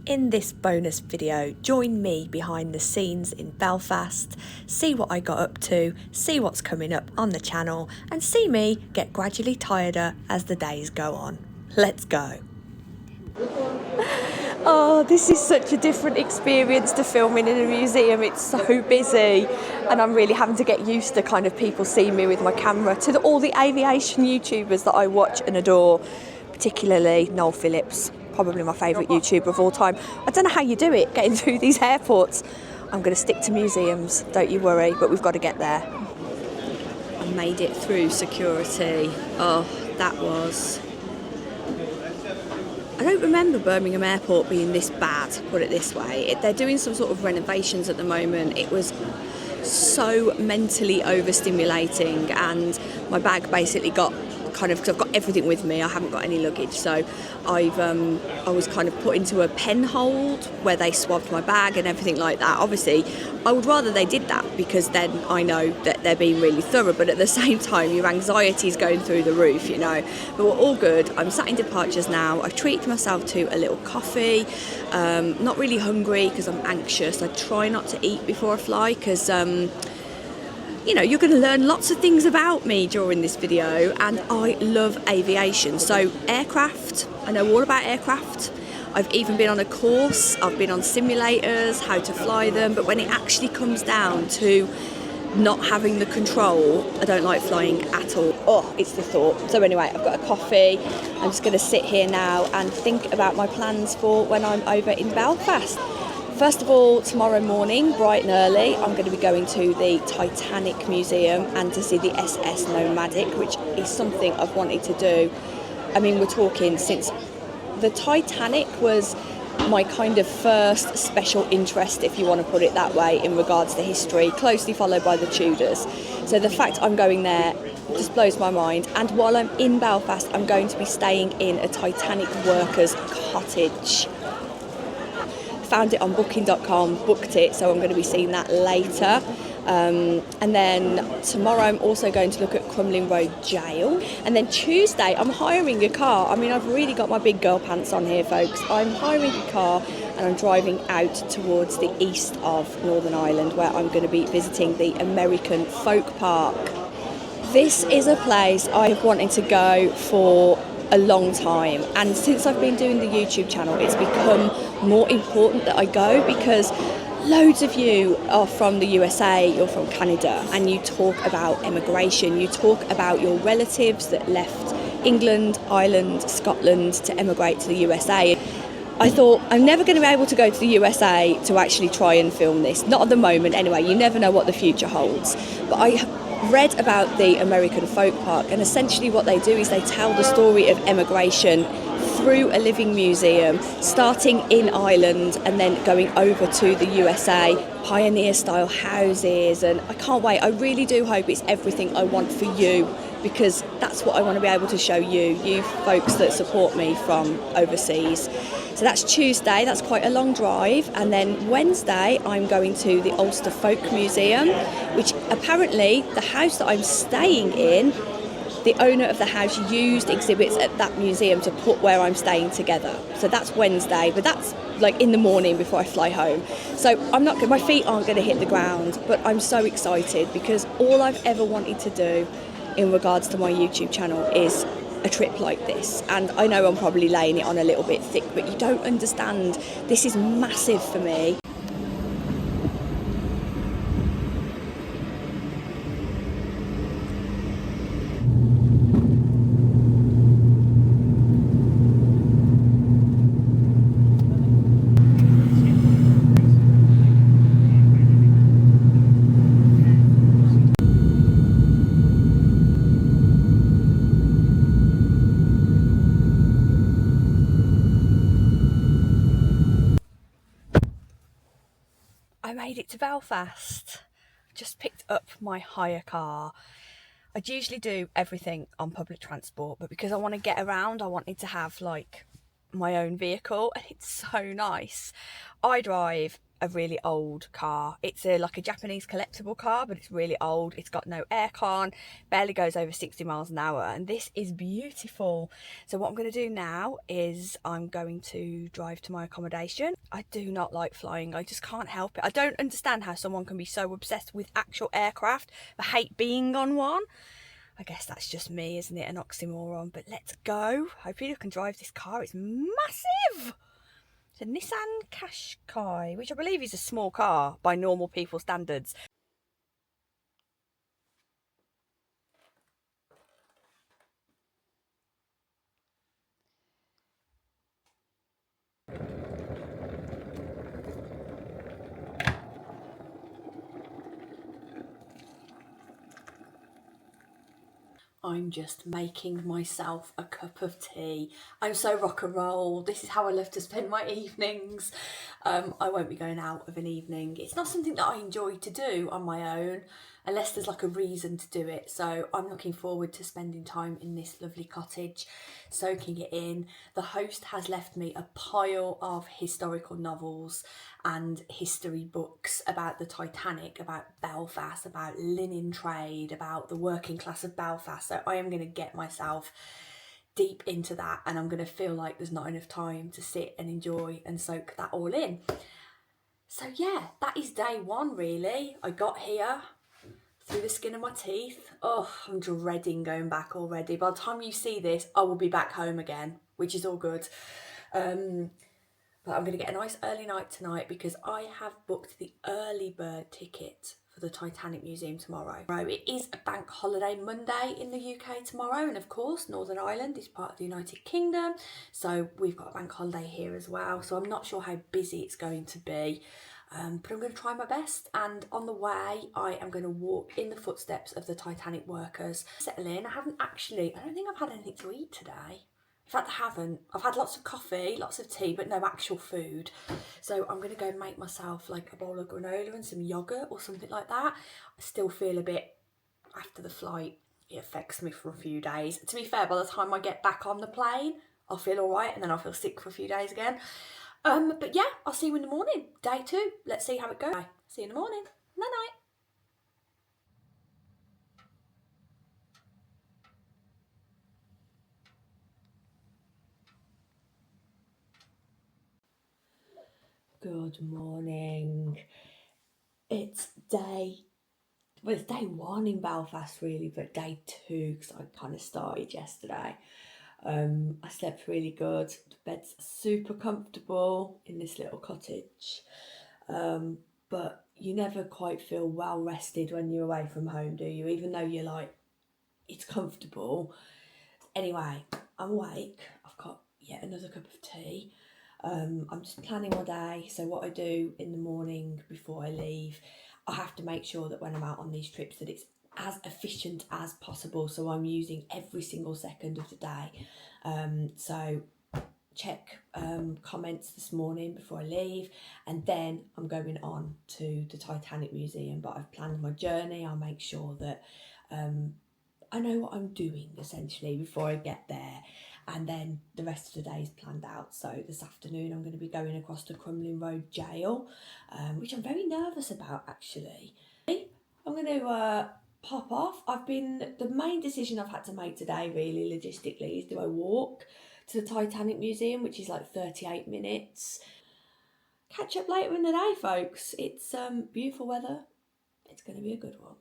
In this bonus video, join me behind the scenes in Belfast, see what I got up to, see what's coming up on the channel, and see me get gradually tireder as the days go on. Let's go. Oh, this is such a different experience to filming in a museum. It's so busy and I'm really having to get used to kind of people seeing me with my camera, to all the aviation YouTubers that I watch and adore, particularly Noel Phillips, probably my favourite YouTuber of all time. I don't know how you do it, getting through these airports. I'm going to stick to museums, don't you worry, but we've got to get there. I made it through security. Oh, that was... I don't remember Birmingham Airport being this bad, put it this way. They're doing some sort of renovations at the moment. It was so mentally overstimulating, and my bag basically got kind of, because I've got everything with me, I haven't got any luggage, so I was kind of put into a pen hold where they swabbed my bag and everything like that. Obviously, I would rather they did that because then I know that they're being really thorough, but at the same time your anxiety is going through the roof, you know. But we're all good. I'm sat in departures now. I've treated myself to a little coffee. Not really hungry because I'm anxious. I try not to eat before I fly because you know, you're going to learn lots of things about me during this video, and I love aviation. So aircraft, I know all about aircraft. I've even been on a course, I've been on simulators, how to fly them, but when it actually comes down to not having the control, I don't like flying at all. Oh, it's the thought. So anyway, I've got a coffee. I'm just going to sit here now and think about my plans for when I'm over in Belfast. First of all, tomorrow morning, bright and early, I'm going to be going to the Titanic Museum and to see the SS Nomadic, which is something I've wanted to do. I mean, we're talking since the Titanic was my kind of first special interest, if you want to put it that way, in regards to history, closely followed by the Tudors. So the fact I'm going there just blows my mind. And while I'm in Belfast, I'm going to be staying in a Titanic workers' cottage. Found it on booking.com, booked it, so I'm going to be seeing that later. And then tomorrow I'm also going to look at Crumlin Road Jail. And then Tuesday I'm hiring a car. I mean, I've really got my big girl pants on here, folks. I'm hiring a car and I'm driving out towards the east of Northern Ireland, where I'm going to be visiting the American Folk Park. This is a place I've wanted to go for a long time, and since I've been doing the YouTube channel, it's become more important that I go, because loads of you are from the USA, you're from Canada, and you talk about emigration, you talk about your relatives that left England, Ireland, Scotland to emigrate to the USA. I thought, I'm never going to be able to go to the USA to actually try and film this, not at the moment anyway, you never know what the future holds. But I read about the American Folk Park, and essentially what they do is they tell the story of emigration through a living museum, starting in Ireland and then going over to the USA, pioneer style houses, and I can't wait. I really do hope it's everything I want for you, because that's what I want to be able to show you folks that support me from overseas. So that's Tuesday, that's quite a long drive, and then Wednesday I'm going to the Ulster Folk Museum, which apparently the house that I'm staying in, the owner of the house used exhibits at that museum to put where I'm staying together. So that's Wednesday, but that's like in the morning before I fly home. So my feet aren't going to hit the ground, but I'm so excited, because all I've ever wanted to do in regards to my YouTube channel is a trip like this. And I know I'm probably laying it on a little bit thick, but you don't understand. This is massive for me. I made it to Belfast. Just picked up my hire car. I'd usually do everything on public transport, but because I want to get around, I wanted to have like my own vehicle, and it's so nice. I drive a really old car. It's like a Japanese collectible car, but it's really old. It's got no aircon, barely goes over 60 miles an hour, and this is beautiful. So what I'm going to do now is I'm going to drive to my accommodation. I do not like flying. I just can't help it. I don't understand how someone can be so obsessed with actual aircraft but hate being on one. I guess that's just me, isn't it? An oxymoron. But let's go. Hopefully I can drive this car. It's massive. It's a Nissan Qashqai, which I believe is a small car by normal people standards. I'm just making myself a cup of tea. I'm so rock and roll. This is how I love to spend my evenings. I won't be going out of an evening. It's not something that I enjoy to do on my own, unless there's like a reason to do it. So I'm looking forward to spending time in this lovely cottage, soaking it in. The host has left me a pile of historical novels and history books about the Titanic, about Belfast, about linen trade, about the working class of Belfast. So I am going to get myself deep into that, and I'm going to feel like there's not enough time to sit and enjoy and soak that all in. So yeah, that is day one really. I got here through the skin of my teeth. Oh, I'm dreading going back already. By the time you see this, I will be back home again, which is all good. But I'm going to get a nice early night tonight because I have booked the early bird ticket for the Titanic Museum tomorrow. It is a bank holiday Monday in the UK tomorrow, and of course Northern Ireland is part of the United Kingdom, so we've got a bank holiday here as well. So I'm not sure how busy it's going to be, but I'm going to try my best. And on the way I am going to walk in the footsteps of the Titanic workers, settle in. I don't think I've had anything to eat today. In fact, I haven't. I've had lots of coffee, lots of tea, but no actual food. So I'm going to go make myself like a bowl of granola and some yogurt or something like that. I still feel a bit, after the flight, it affects me for a few days. To be fair, by the time I get back on the plane, I'll feel all right, and then I'll feel sick for a few days again. But yeah, I'll see you in the morning, day 2. Let's see how it goes. See you in the morning. Night-night. Good morning. It's day 1 in Belfast really, but day 2 because I kind of started yesterday. I slept really good. The bed's super comfortable in this little cottage, but you never quite feel well rested when you're away from home, do you? Even though you're like, it's comfortable. Anyway, I'm awake. I've got yet another cup of tea. I'm just planning my day. So what I do in the morning before I leave, I have to make sure that when I'm out on these trips that it's as efficient as possible. So I'm using every single second of the day. So check comments this morning before I leave, and then I'm going on to the Titanic Museum. But I've planned my journey. I'll make sure that I know what I'm doing essentially before I get there, and then the rest of the day is planned out. So this afternoon I'm going to be going across to Crumlin Road Jail, which I'm very nervous about actually. I'm going to pop off. The main decision I've had to make today really logistically is, do I walk to the Titanic Museum, which is like 38 minutes. Catch up later in the day, folks. It's beautiful weather. It's going to be a good one.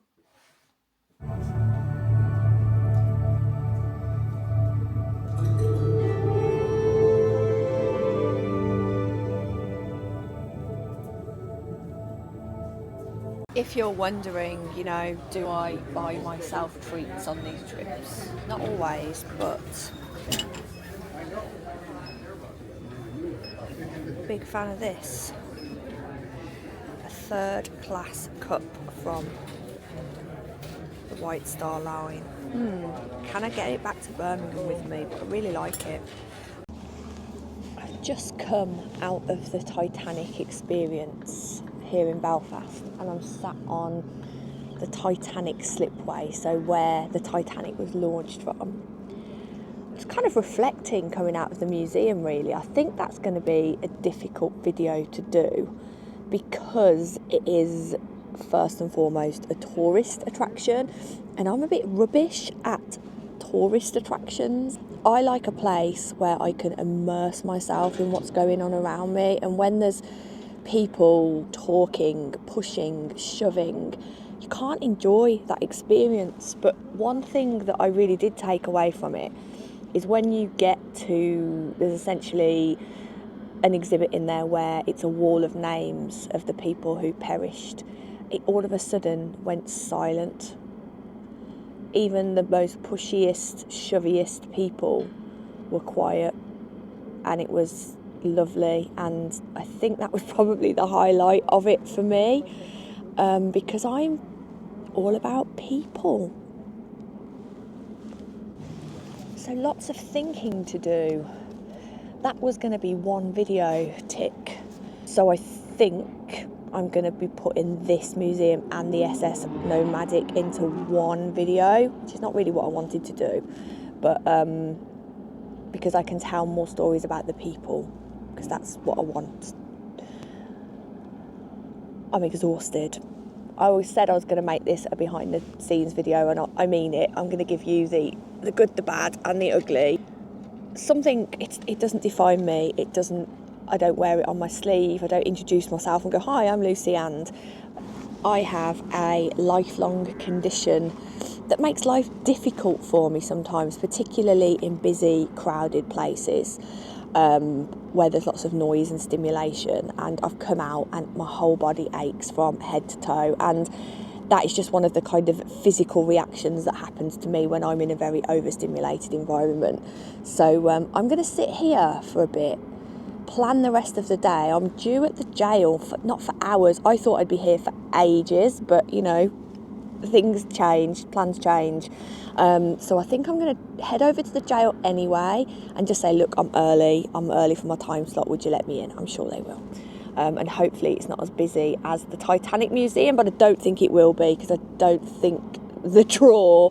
If you're wondering, do I buy myself treats on these trips? Not always, but big fan of this. A 3rd class cup from the White Star Line. Can I get it back to Birmingham with me? But I really like it. I've just come out of the Titanic Experience here in Belfast, and I'm sat on the Titanic slipway, so where the Titanic was launched from. I was kind of reflecting coming out of the museum really. I think that's going to be a difficult video to do because it is first and foremost a tourist attraction, and I'm a bit rubbish at tourist attractions. I like a place where I can immerse myself in what's going on around me, and when there's people talking, pushing, shoving, you can't enjoy that experience. But one thing that I really did take away from it is when you get to, there's essentially an exhibit in there where it's a wall of names of the people who perished. It all of a sudden went silent. Even the most pushiest, shoviest people were quiet, and it was lovely. And I think that was probably the highlight of it for me, because I'm all about people. So lots of thinking to do. That was going to be one video tick. So I think I'm going to be putting this museum and the SS Nomadic into one video, which is not really what I wanted to do, but because I can tell more stories about the people, because that's what I want. I'm exhausted. I always said I was going to make this a behind the scenes video, and I mean it. I'm going to give you the good, the bad and the ugly. It doesn't define me. I don't wear it on my sleeve. I don't introduce myself and go, hi, I'm Lucy, and I have a lifelong condition that makes life difficult for me sometimes, particularly in busy, crowded places where there's lots of noise and stimulation, and I've come out and my whole body aches from head to toe, and that is just one of the kind of physical reactions that happens to me when I'm in a very overstimulated environment. So I'm going to sit here for a bit, plan the rest of the day. I'm due at the jail, not for hours. I thought I'd be here for ages, but you know, things change, plans change. So I think I'm going to head over to the jail anyway and just say, look, I'm early for my time slot, would you let me in? I'm sure they will. And hopefully it's not as busy as the Titanic Museum, but I don't think it will be, because I don't think the draw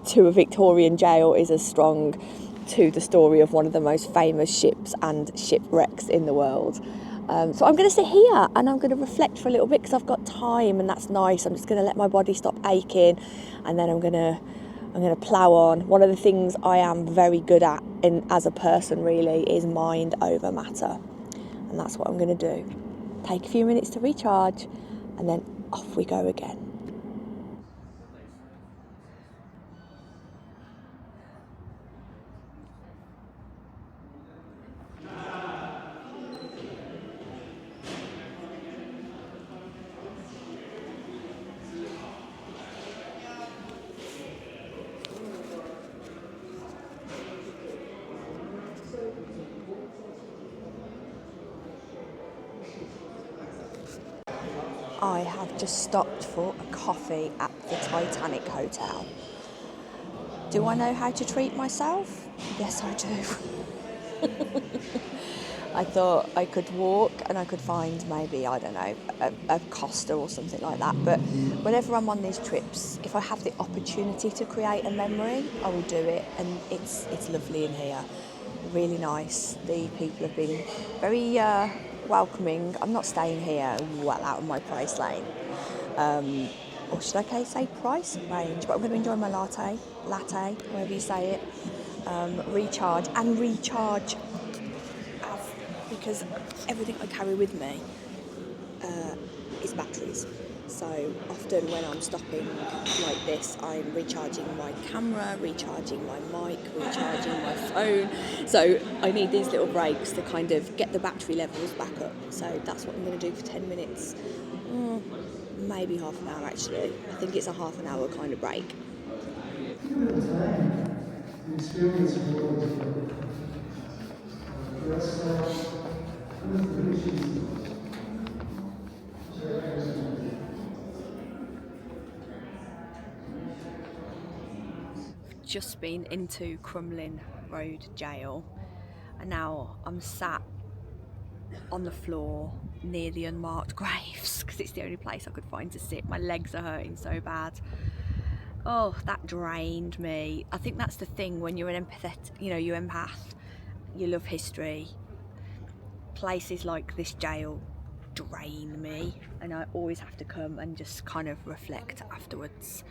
to a Victorian jail is as strong to the story of one of the most famous ships and shipwrecks in the world. So I'm going to sit here and I'm going to reflect for a little bit because I've got time, and that's nice. I'm just going to let my body stop aching, and then I'm going to plough on. One of the things I am very good at as a person really is mind over matter, and that's what I'm going to do. Take a few minutes to recharge, and then off we go again. I have just stopped for a coffee at the Titanic Hotel. Do I know how to treat myself? Yes, I do. I thought I could walk and I could find maybe, I don't know, a Costa or something like that. But whenever I'm on these trips, if I have the opportunity to create a memory, I will do it. And it's lovely in here. Really nice. The people have been very welcoming. I'm not staying here well out of my price lane. Or should I say price range? But I'm going to enjoy my latte, however you say it. Recharge, because everything I carry with me is batteries. So often when I'm stopping like this, I'm recharging my camera, recharging my mic, recharging my phone. So I need these little breaks to kind of get the battery levels back up. So that's what I'm going to do for 10 minutes. Maybe half an hour actually. I think it's a half an hour kind of break. Just been into Crumlin Road Jail, and now I'm sat on the floor near the unmarked graves because it's the only place I could find to sit. My legs are hurting so bad. Oh, that drained me. I think that's the thing when you're an you're empath, you love history. Places like this jail drain me, and I always have to come and just kind of reflect afterwards.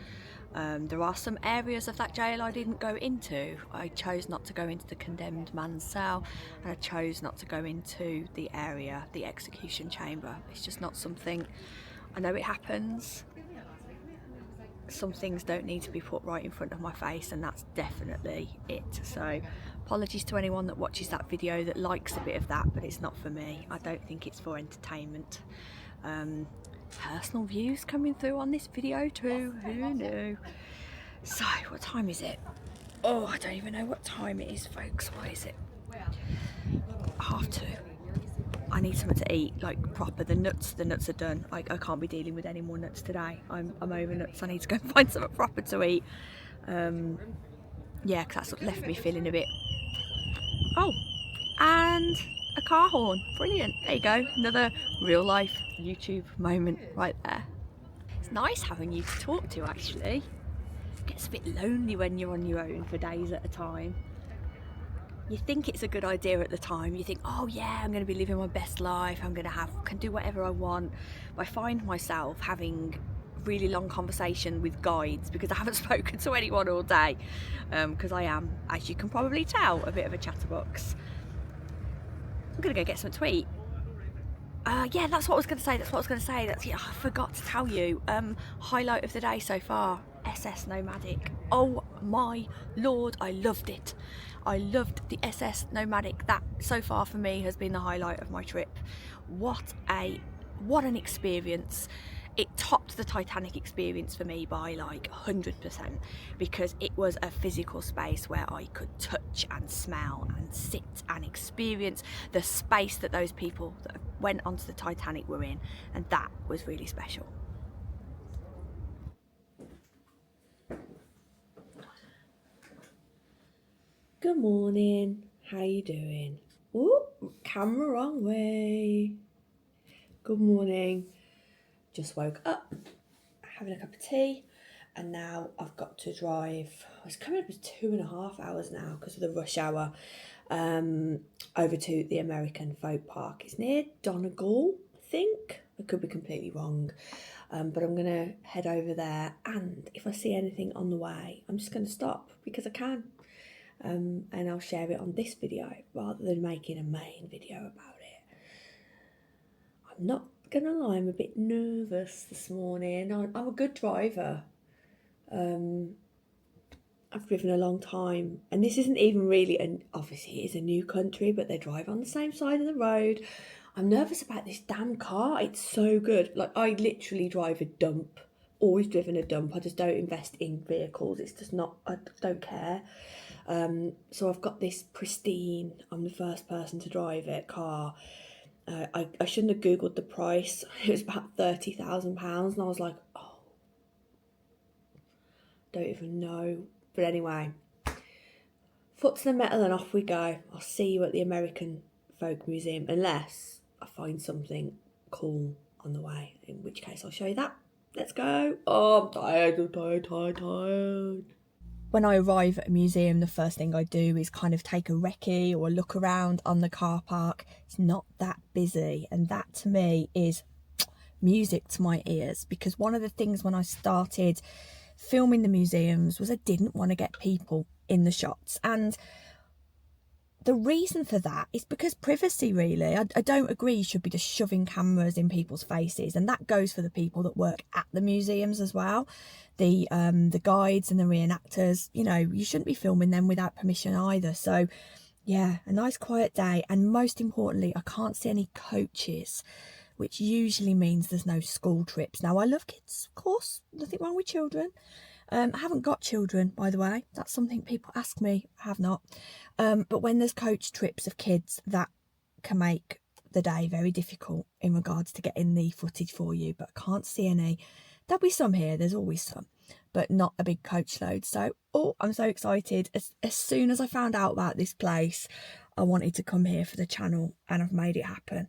There are some areas of that jail I didn't go into. I chose not to go into the condemned man's cell, and I chose not to go into the area, the execution chamber. It's just not something, I know it happens. Some things don't need to be put right in front of my face, and that's definitely it. So apologies to anyone that watches that video that likes a bit of that, but it's not for me. I don't think it's for entertainment. Personal views coming through on this video too, who knew? So what time is it? Oh, I don't even know what time it is, folks. What is it? 2:30. I need something to eat, like proper. The nuts are done. I can't be dealing with any more nuts today. I'm over nuts. I need to go and find something proper to eat. Yeah, because that's what left me feeling a bit. Oh, and a car horn. Brilliant. There you go. Another real life YouTube moment right there. It's nice having you to talk to, actually. It gets a bit lonely when you're on your own for days at a time. You think it's a good idea at the time. You think, oh yeah, I'm going to be living my best life. I'm going to can do whatever I want. But I find myself having really long conversation with guides because I haven't spoken to anyone all day. Because I am, as you can probably tell, a bit of a chatterbox. I'm going to go get something to eat. Yeah, that's what I was going to say. Yeah, I forgot to tell you. Highlight of the day so far, SS Nomadic. Oh my lord, I loved it. I loved the SS Nomadic. That so far for me has been the highlight of my trip. What an experience. It topped the Titanic Experience for me by like 100%, because it was a physical space where I could touch and smell and sit and experience the space that those people that went onto the Titanic were in, and that was really special. Good morning, how you doing? Ooh, camera wrong way. Good morning. Just woke up, having a cup of tea, and now I've got to drive. It's coming up as 2.5 hours now because of the rush hour, over to the American Folk Park. It's near Donegal, I think. I could be completely wrong, but I'm gonna head over there, and if I see anything on the way, I'm just gonna stop because I can, and I'll share it on this video rather than making a main video about it. I'm not gonna lie, I'm a bit nervous this morning. I'm a good driver. I've driven a long time, and this isn't even really obviously it is a new country, but they drive on the same side of the road. I'm nervous about this damn car. It's so good. Like, I literally drive a dump. Always driven a dump. I just don't invest in vehicles. It's just not, I don't care. So I've got this pristine, I'm the first person to drive it, car. I shouldn't have googled the price. It was about £30,000, and I was like, oh, don't even know. But anyway, foot to the metal and off we go. I'll see you at the American Folk Museum, unless I find something cool on the way, in which case I'll show you that. Let's go. Oh, I'm tired. When I arrive at a museum, the first thing I do is kind of take a recce or a look around on the car park. It's not that busy, and that to me is music to my ears, because one of the things when I started filming the museums was I didn't want to get people in the shots, and the reason for that is because privacy, really. I don't agree you should be just shoving cameras in people's faces, and that goes for the people that work at the museums as well. The guides and the reenactors, you know, you shouldn't be filming them without permission either. So yeah, a nice quiet day, and most importantly, I can't see any coaches, which usually means there's no school trips. Now, I love kids, of course, nothing wrong with children. I haven't got children, by the way. That's something people ask me. I have not. But when there's coach trips of kids, that can make the day very difficult in regards to getting the footage for you. But I can't see any. There'll be some here. There's always some, but not a big coach load. So, oh, I'm so excited. As soon as I found out about this place, I wanted to come here for the channel, and I've made it happen.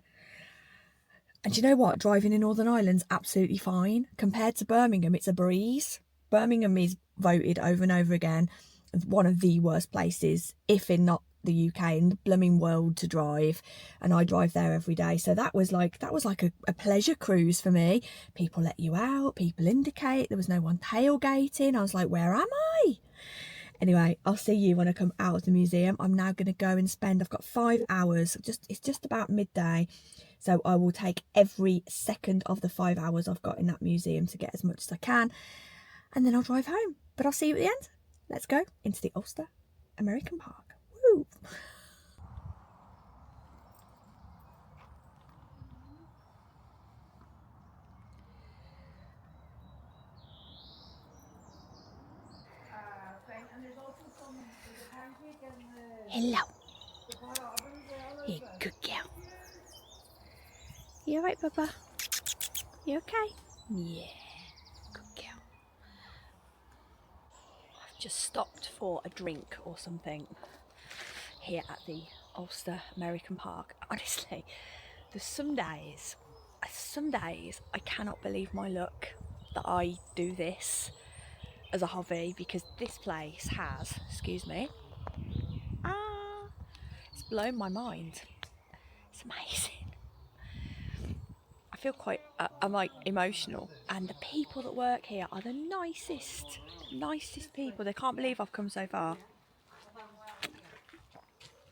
And you know what? Driving in Northern Ireland's absolutely fine. Compared to Birmingham, it's a breeze. Birmingham is voted over and over again as one of the worst places, if in not the UK and the blooming world to drive, and I drive there every day. So that was like a pleasure cruise for me. People let you out, people indicate, there was no one tailgating. I was like, where am I? Anyway, I'll see you when I come out of the museum. I'm now going to go and spend, I've got 5 hours, it's just about midday. So I will take every second of the 5 hours I've got in that museum to get as much as I can. And then I'll drive home. But I'll see you at the end. Let's go into the Ulster American Park. Woo! Hello. You good girl. You alright, Papa? You okay? Yeah. Good girl. I've just stopped for a drink or something here at the Ulster American Park. Honestly, there's some days I cannot believe my luck that I do this as a hobby, because this place has, excuse me, it's blown my mind. It's amazing. I feel quite, I'm like emotional, and the people that work here are the nicest people. They can't believe I've come so far.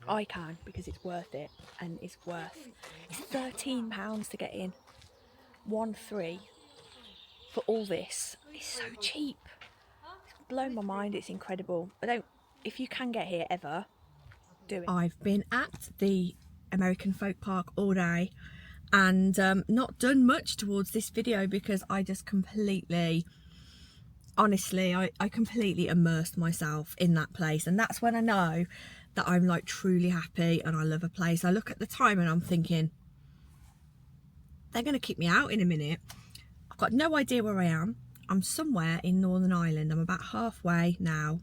I can, because it's worth it, and it's £13 to get in. 1-3 for all this. It's so cheap. It's blown my mind. It's incredible. If you can get here ever, do it. I've been at the American Folk Park all day and not done much towards this video, because I just completely, honestly, I completely immersed myself in that place, and that's when I know that I'm like truly happy and I love a place. I look at the time and I'm thinking, they're going to kick me out in a minute. I've got no idea where I am. I'm somewhere in Northern Ireland. I'm about halfway now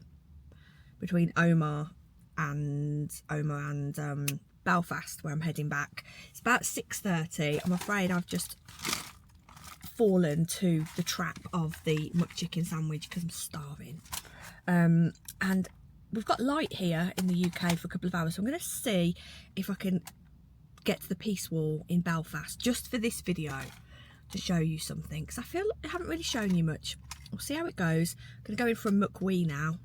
between Omagh and Belfast, where I'm heading back. It's about 6:30. I'm afraid I've just fallen to the trap of the muck chicken sandwich because I'm starving. And we've got light here in the UK for a couple of hours, so I'm going to see if I can get to the Peace Wall in Belfast just for this video to show you something, because I feel I haven't really shown you much. We'll see how it goes. I'm going to go in for a muck-wee now.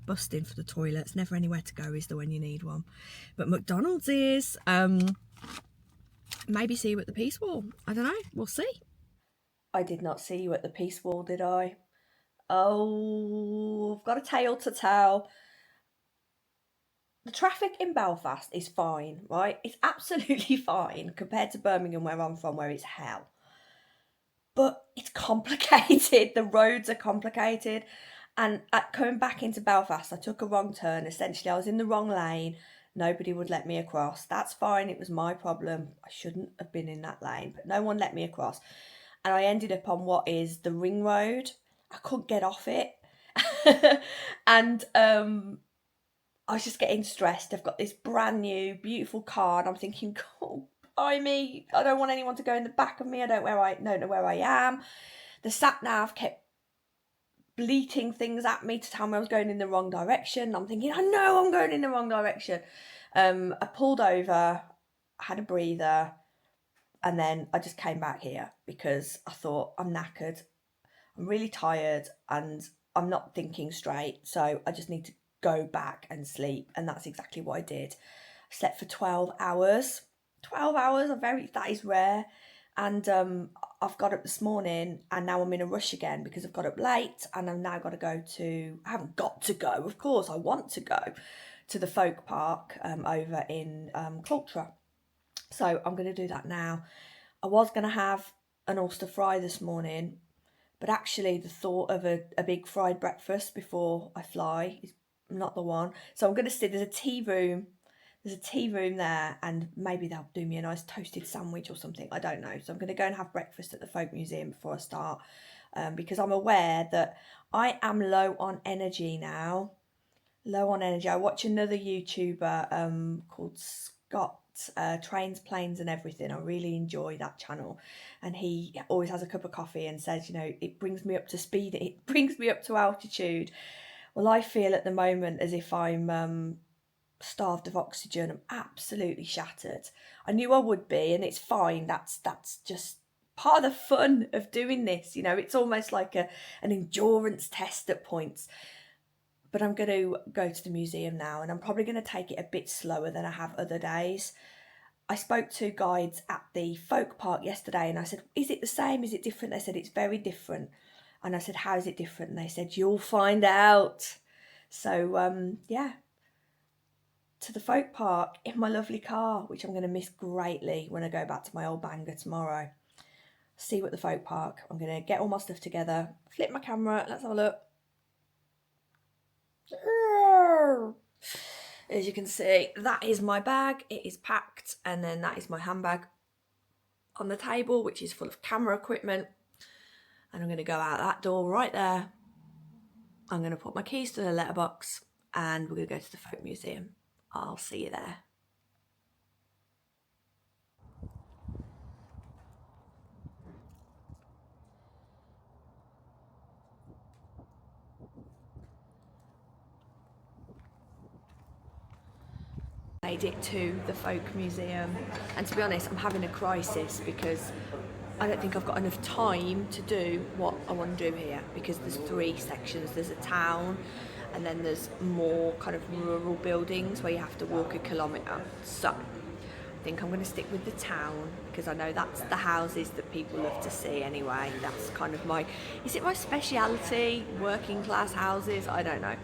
Busting for the toilets. Never anywhere to go, is there, when you need one? But McDonald's is. Maybe see you at the Peace Wall. I don't know. We'll see. I did not see you at the Peace Wall, did I? Oh, I've got a tale to tell. The traffic in Belfast is fine, right? It's absolutely fine compared to Birmingham, where I'm from, where it's hell. But it's complicated. The roads are complicated. And coming back into Belfast, I took a wrong turn. Essentially, I was in the wrong lane. Nobody would let me across. That's fine. It was my problem. I shouldn't have been in that lane, but no one let me across. And I ended up on what is the ring road. I couldn't get off it. And I was just getting stressed. I've got this brand new, beautiful car, and I'm thinking, oh, by me. I don't want anyone to go in the back of me. I don't know where I am. The sat-nav kept bleating things at me to tell me I was going in the wrong direction. I'm thinking, I know I'm going in the wrong direction. I pulled over, had a breather, and then I just came back here because I thought, I'm knackered, I'm really tired, and I'm not thinking straight, so I just need to go back and sleep. And that's exactly what I did. I slept for 12 hours. 12 hours, that is rare. And I've got up this morning, and now I'm in a rush again because I've got up late, and I've now got to go to, I haven't got to go, of course I want to go to the folk park over in Cultra. So I'm going to do that now. I was going to have an Ulster fry this morning, but actually the thought of a big fried breakfast before I fly is not the one. So I'm going to sit, there's a tea room there, and maybe they'll do me a nice toasted sandwich or something, I don't know. So I'm going to go and have breakfast at the Folk Museum before I start, because I'm aware that I am low on energy now. I watch another YouTuber called Scott, Trains, Planes and Everything. I really enjoy that channel, and he always has a cup of coffee and says, you know, it brings me up to speed, it brings me up to altitude. Well, I feel at the moment as if I'm starved of oxygen. I'm absolutely shattered. I knew I would be, and it's fine. That's just part of the fun of doing this. You know, it's almost like an endurance test at points. But I'm going to go to the museum now, and I'm probably going to take it a bit slower than I have other days. I spoke to guides at the folk park yesterday, and I said, is it the same? Is it different? They said, it's very different. And I said, how is it different? And they said, you'll find out. So, yeah, to the folk park in my lovely car, which I'm going to miss greatly when I go back to my old banger tomorrow. See you at the folk park. I'm going to get all my stuff together, flip my camera, let's have a look. As you can see, that is my bag. It is packed, and then that is my handbag on the table, which is full of camera equipment. And I'm going to go out that door right there. I'm going to put my keys to the letterbox, and we're going to go to the folk museum. I'll see you there. Made it to the folk museum, and to be honest, I'm having a crisis because I don't think I've got enough time to do what I want to do here, because there's 3 sections. There's a town, and then there's more kind of rural buildings where you have to walk a kilometre. So I think I'm going to stick with the town, because I know that's the houses that people love to see anyway. That's kind of is it my speciality, working class houses? I don't know.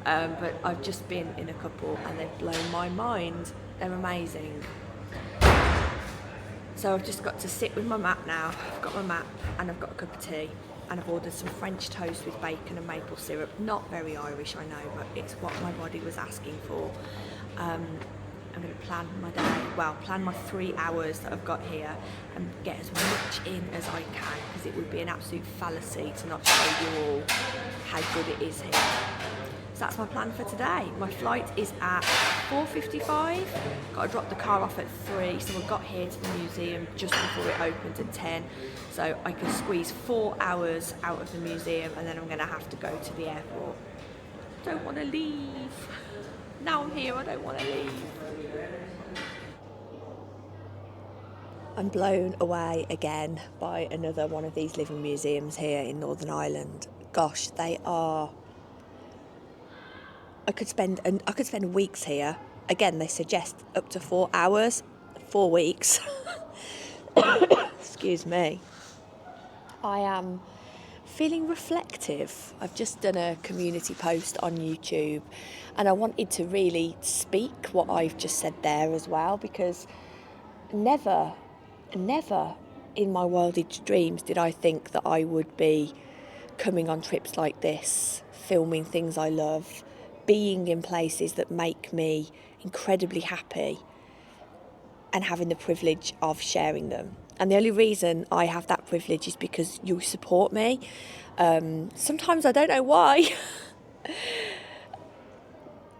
But I've just been in a couple and they've blown my mind. They're amazing. So I've just got to sit with my map now. I've got my map and I've got a cup of tea, and I've ordered some French toast with bacon and maple syrup. Not very Irish, I know, but it's what my body was asking for. I'm going to plan my day, plan my 3 hours that I've got here and get as much in as I can, because it would be an absolute fallacy to not show you all how good it is here. So that's my plan for today. My flight is at 4:55. Got to drop the car off at 3, so I got here to the museum just before it opens at 10. So I can squeeze 4 hours out of the museum, and then I'm going to have to go to the airport. Don't want to leave. Now I'm here, I don't want to leave. I'm blown away again by another one of these living museums here in Northern Ireland. Gosh, they are... I could spend weeks here. Again, they suggest up to 4 hours, 4 weeks. Excuse me. I am feeling reflective. I've just done a community post on YouTube, and I wanted to really speak what I've just said there as well, because never in my wildest dreams did I think that I would be coming on trips like this, filming things I love, being in places that make me incredibly happy, and having the privilege of sharing them. And the only reason I have that privilege is because you support me. Sometimes I don't know why.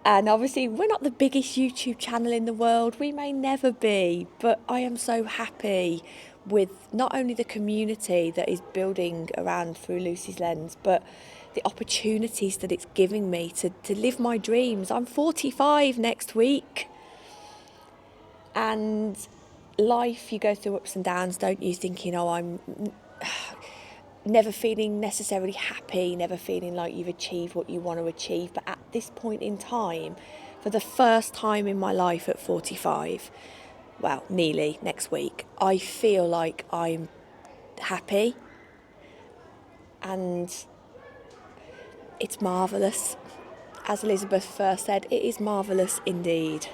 And obviously we're not the biggest YouTube channel in the world. We may never be, but I am so happy with not only the community that is building around Through Lucy's Lens, but the opportunities that it's giving me to live my dreams. I'm 45 next week. And life, you go through ups and downs, don't you? Thinking, I'm never feeling necessarily happy, never feeling like you've achieved what you want to achieve. But at this point in time, for the first time in my life at 45, nearly next week, I feel like I'm happy. And it's marvellous. As Elizabeth first said, it is marvellous indeed.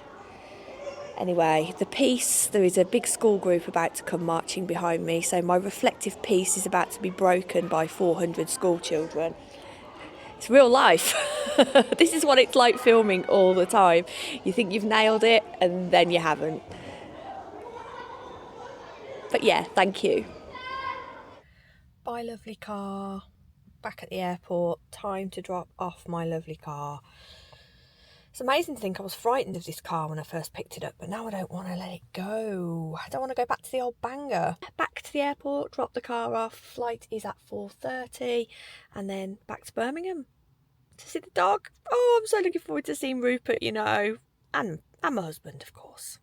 Anyway, the piece, there is a big school group about to come marching behind me, so my reflective piece is about to be broken by 400 school children. It's real life. This is what it's like filming all the time. You think you've nailed it, and then you haven't. But yeah, thank you. Bye, lovely car. Back at the airport, time to drop off my lovely car. It's amazing to think I was frightened of this car when I first picked it up, but now I don't want to let it go. I don't want to go back to the old banger. Back to the airport, drop the car off. Flight is at 4:30, and then back to Birmingham to see the dog. Oh, I'm so looking forward to seeing Rupert, you know. and my husband, of course.